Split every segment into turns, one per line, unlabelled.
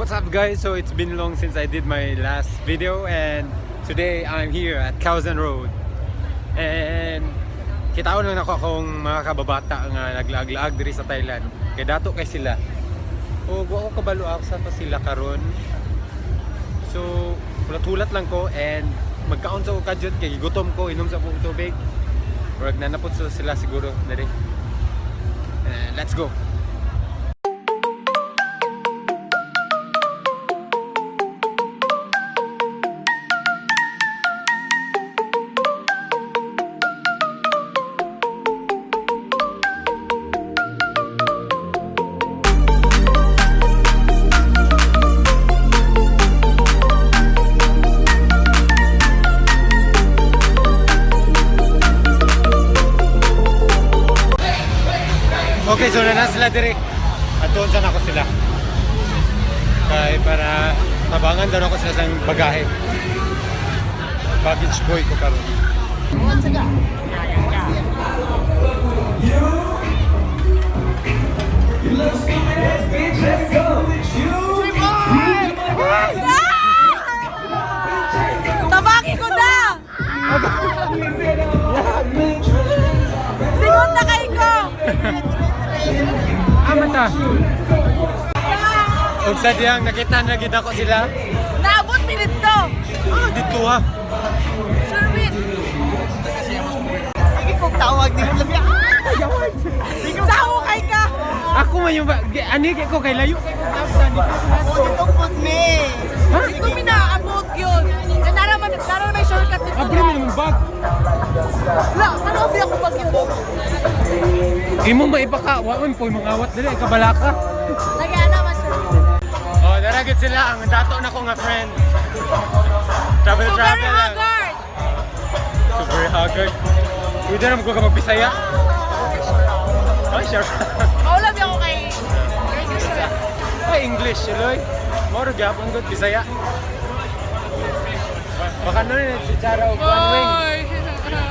What's up guys? So it's been long since I did my last video and today I'm here at Khao San Road. And kitaon lang ako akong mga kababata nga naglaag-laag diri sa Thailand. Kay dato kay sila. O ako kabalo ako sa pa sila karon. So hulat-hulat lang ko and magkaon sa kadjot kay gutom ko, inom sa akong tubig. Murag nanapot sila siguro diri. Let's go. Okay, so na sila diri. At doon saan ako sila. Kaya para tabangan daw ako sila sa bagahe. Baggage boy ko karon.
Tabaki ko na! Singon na kay ko!
Amata. Ug sa diyang nakita na gid ako sila.
Naabot minit to!
Dito ha.
Sherwin!
Sige kong tawag din mo labi.
Sao kay ka!
Ako man yung ani kay ko kay layo kay ko tapos ani ko.
Ako itong put me.
Hindi ko minaabot yun! Naraman may shortcut dito.
Abre mo yung bag.
La, ano di ako mag-ibog?
Imo maibaka waon po mangawat dili kabala ka.
Lagyan naman, Sherwin.
Oh, daragit sila ang dato na ko nga friend. Travel
So
travel.
very
lang.
haggard!
Super haggard. Pwede na ko ka magbisaya. Oh, sure.
Maulam niya ako kay English siya.
Ay, English, Eloy. Moro gyapon gud bisaya. Baka na rin si Chara o Kuan Wing.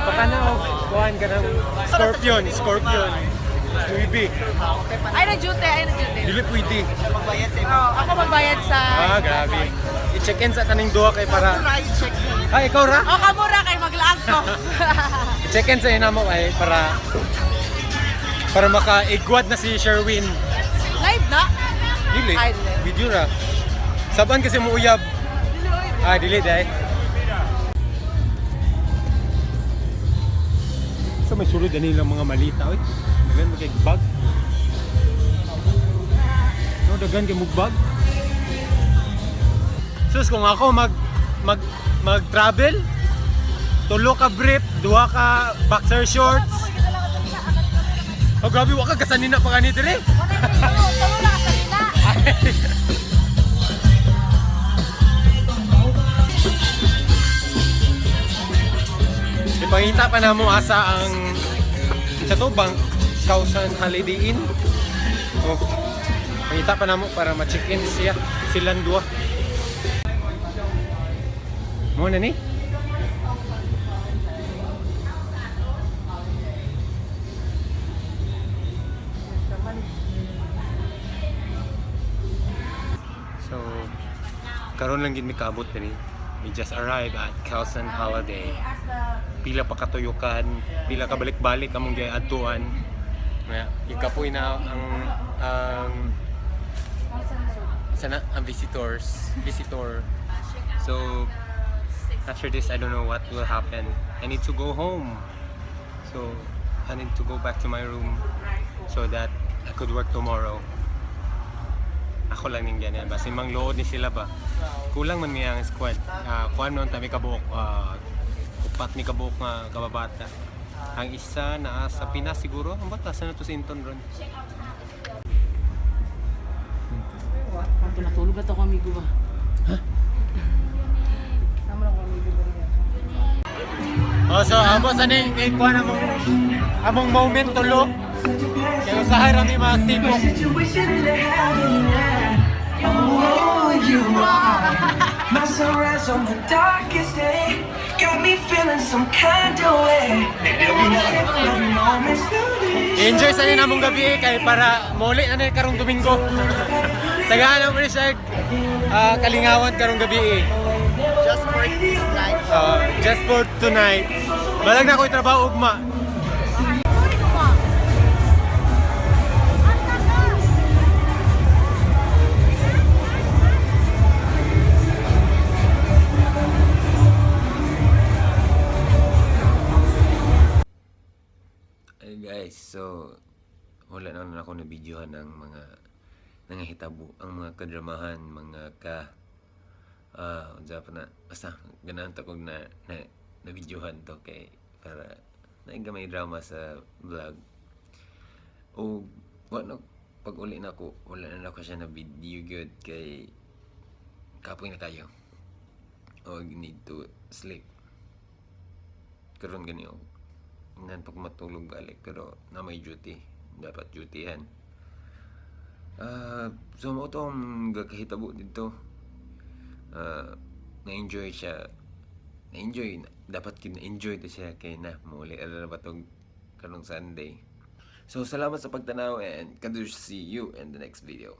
Baka na o Kuan ka ng Scorpion. Louis.
Ay, na-duty.
Dili pwede.
Magbayad sa
Oh, ako magbayad sa...
Grabe. I-check-in sa taning duha kay para...
right check.
Ay, ikaw ra?
O, kamura kay maglaag ko.
I-check-in sa inamo ay para maka-igwad na si Sherwin.
Live na?
Dili.
Ay, dili.
Video ra. Saban kasi mo uyab. Dili dai. So may sulod ani lang mga malita oy. Dagan magay bag. No dagan kay mugbag. Sus kung ako mag-travel, tulo ka brief, duha ka boxer shorts. Oh grabe wa ka gasanin na pa kanito dire.
Tulo na kasalina.
Ipangita pa na mo asa ang sa to bang Khao San Holiday Inn. Oh. Pangita pa na mo para ma-check-in silang duha. Mo na ni. So karon lang gid mi kaabot diri. We just arrived at Khao San Holiday. Pila pa katuyukan, pila ka balik-balik among giadtuan. Nga ikapoy na ang sana ang visitor. So after this I don't know what will happen. I need to go home. So I need to go back to my room so that I could work tomorrow. Ako lang ning ganyan ba simang load ni sila ba. Kulang man niya ang squad. Kuan non tami kabuok upat ni kabuok nga kababata. Ang isa naa sa Pinas siguro. Ang bata sa to Sinton ron.
Natulog at ako amigo ba?
Ha?
Tama lang ako amigo ba niya?
Oh, so amo sa ning kuan among moment tulo. Kaya usahay ra mi mga tipok.
My sunrise on the darkest day got me feeling some kind of way. Every moment's slowly
Enjoy sa nin among gabi kay para muli na ni karong Domingo. Tagaan mo rin siya kalingawan karong gabi eh.
Just for this night.
Just for tonight. Balag na ko'y trabaho ugma. Hey guys, so wala na ako na videohan ng mga nangahitabo, ang mga kadramahan, mga unsa pa na basta ganahan ta kog na videohan to kay para nainga may drama sa vlog. O wala pag uli na ako, wala na ako siya na video good kay kapoy na kayo. O need to sleep. Karon gani ako. Nan pag matulog balik pero na may duty, dapat dutyhan. So mo to ang gakahitabo dito. Na-enjoy siya. Na-enjoy. Dapat kina-enjoy to siya kay na muli na ba tong kanong Sunday. So salamat sa pagtanaw and see you in the next video.